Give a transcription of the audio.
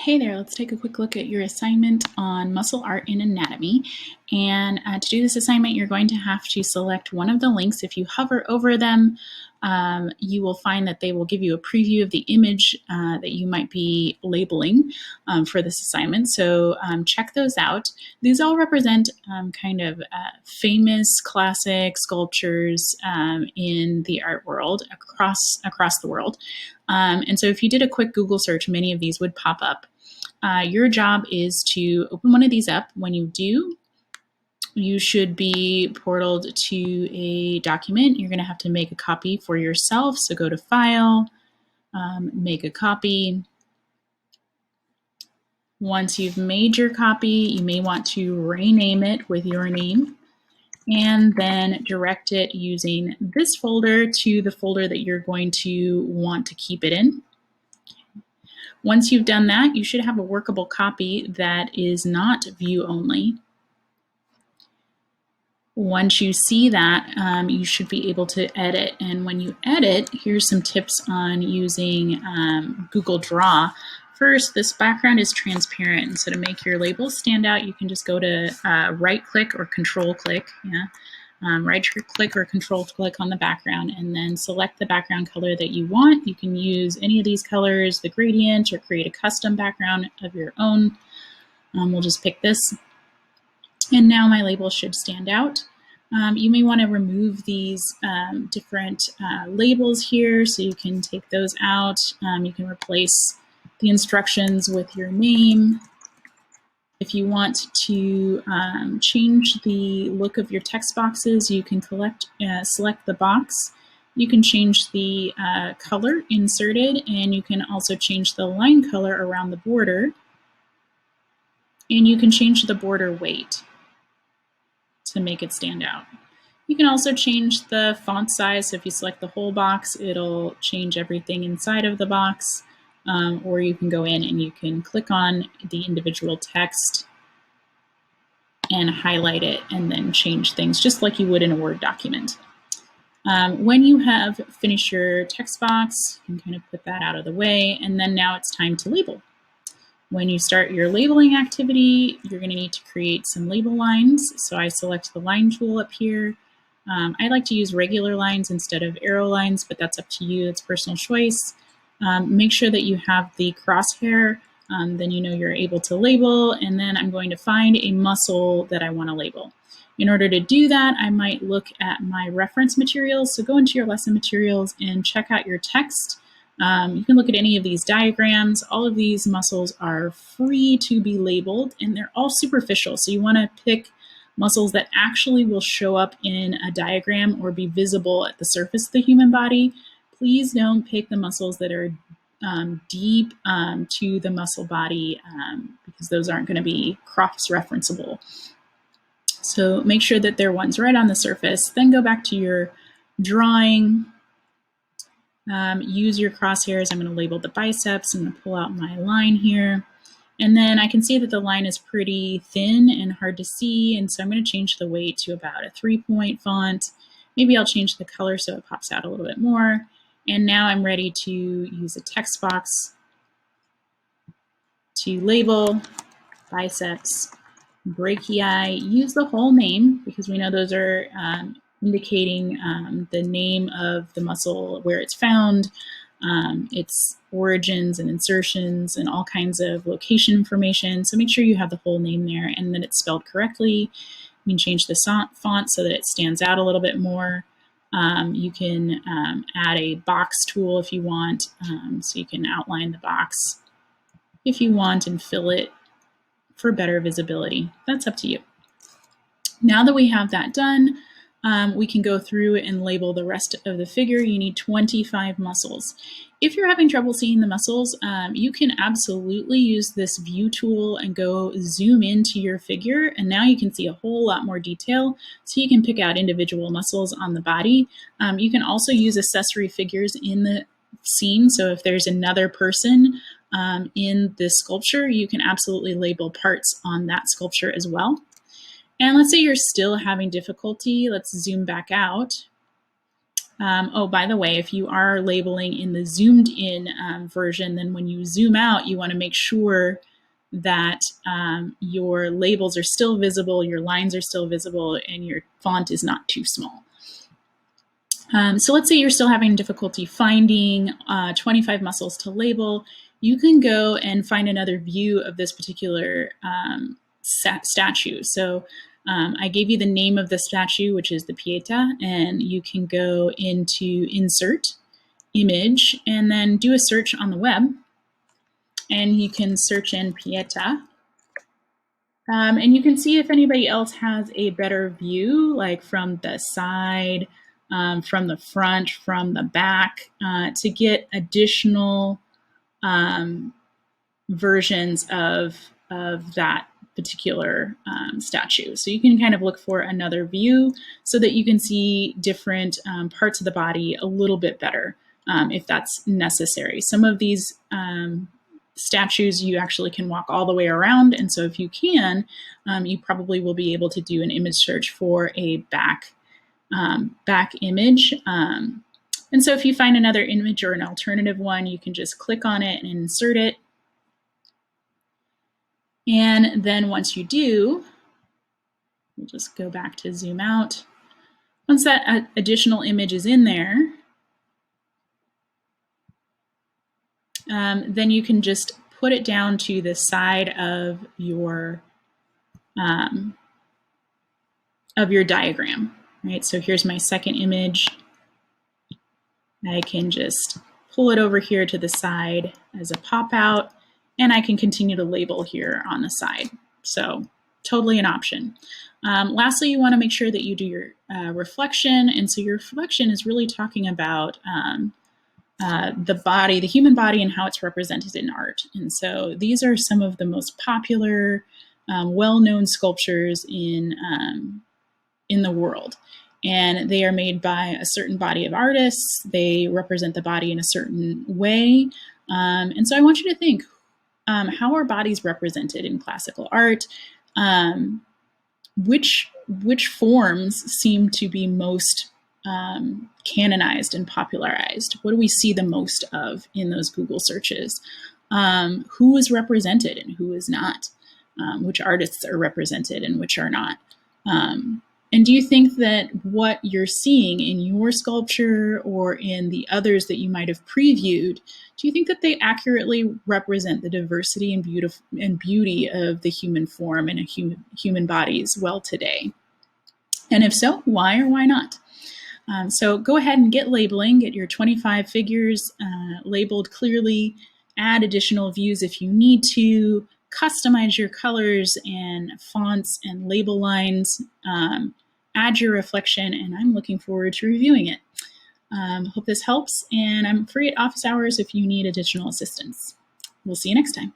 Hey there, let's take a quick look at your assignment on muscle art in anatomy. And to do this assignment, you're going to have to select one of the links. If you hover over them, you will find that they will give you a preview of the image that you might be labeling for this assignment. So check those out. These all represent kind of famous classic sculptures in the art world across the world. And so if you did a quick Google search, many of these would pop up. Your job is to open one of these up. When you do, you should be portaled to a document. You're going to have to make a copy for yourself. So go to File, make a copy. Once you've made your copy, you may want to rename it with your name and then direct it using this folder to the folder that you're going to want to keep it in. Once you've done that, you should have a workable copy that is not view only. Once you see that, you should be able to edit. And when you edit, here's some tips on using Google Draw. First, this background is transparent. And so to make your labels stand out, you can just go to right click or control click. Right click or control click on the background and then select the background color that you want. You can use any of these colors, the gradient, or create a custom background of your own. We'll just pick this. And now my label should stand out. You may want to remove these different labels here, so you can take those out. You can replace the instructions with your name. If you want to change the look of your text boxes, you can select the box. You can change the color inserted, and you can also change the line color around the border. And you can change the border weight to make it stand out. You can also change the font size. So if you select the whole box, it'll change everything inside of the box. Or you can go in and you can click on the individual text and highlight it and then change things just like you would in a Word document. When you have finished your text box, you can kind of put that out of the way, and then now it's time to label. When you start your labeling activity, you're going to need to create some label lines. So I select the line tool up here. I like to use regular lines instead of arrow lines, but that's up to you. It's personal choice. Make sure that you have the crosshair, then you know you're able to label, and then I'm going to find a muscle that I want to label. In order to do that, I might look at my reference materials. So go into your lesson materials and check out your text. You can look at any of these diagrams. All of these muscles are free to be labeled, and they're all superficial. So you want to pick muscles that actually will show up in a diagram or be visible at the surface of the human body. Please don't pick the muscles that are deep to the muscle body because those aren't going to be cross-referenceable. So make sure that they're ones right on the surface. Then go back to your drawing. Use your crosshairs. I'm going to label the biceps. I'm going to pull out my line here. And then I can see that the line is pretty thin and hard to see. And so I'm going to change the weight to about a 3-point font. Maybe I'll change the color so it pops out a little bit more. And now I'm ready to use a text box to label biceps brachii. Use the whole name because we know those are indicating the name of the muscle, where it's found, its origins and insertions, and all kinds of location information. So make sure you have the whole name there and that it's spelled correctly. You can change the font so that it stands out a little bit more. You can add a box tool if you want, so you can outline the box if you want and fill it for better visibility. That's up to you. Now that we have that done, we can go through and label the rest of the figure. You need 25 muscles. If you're having trouble seeing the muscles, you can absolutely use this view tool and go zoom into your figure, and now you can see a whole lot more detail, so you can pick out individual muscles on the body. You can also use accessory figures in the scene, so if there's another person in this sculpture, you can absolutely label parts on that sculpture as well. And let's say you're still having difficulty. Let's zoom back out. Oh, by the way, if you are labeling in the zoomed in version, then when you zoom out, you want to make sure that your labels are still visible, your lines are still visible, and your font is not too small. So let's say you're still having difficulty finding 25 muscles to label. You can go and find another view of this particular statue. So I gave you the name of the statue, which is the Pieta, and you can go into Insert, Image, and then do a search on the web. And you can search in Pieta. And you can see if anybody else has a better view, like from the side, from the front, from the back, to get additional versions of that particular statue. So you can kind of look for another view so that you can see different parts of the body a little bit better if that's necessary. Some of these statues you actually can walk all the way around, and so if you can, you probably will be able to do an image search for a back image. And so if you find another image or an alternative one, you can just click on it and insert it. And then once you do, we'll just go back to zoom out. Once that additional image is in there, then you can just put it down to the side of your diagram, right? So here's my second image. I can just pull it over here to the side as a pop out, and I can continue to label here on the side. So totally an option. Lastly, you want to make sure that you do your reflection. And so your reflection is really talking about the body, the human body, and how it's represented in art. And so these are some of the most popular, well-known sculptures in the world. And they are made by a certain body of artists. They represent the body in a certain way. And so I want you to think, how are bodies represented in classical art? Which forms seem to be most canonized and popularized? What do we see the most of in those Google searches? Who is represented and who is not? Which artists are represented and which are not? And do you think that what you're seeing in your sculpture or in the others that you might have previewed, do you think that they accurately represent the diversity and beauty of the human form and human bodies well today? And if so, why or why not? So go ahead and get labeling, get your 25 figures labeled clearly, add additional views if you need to, customize your colors and fonts and label lines, add your reflection, and I'm looking forward to reviewing it. Hope this helps, and I'm free at office hours if you need additional assistance. We'll see you next time.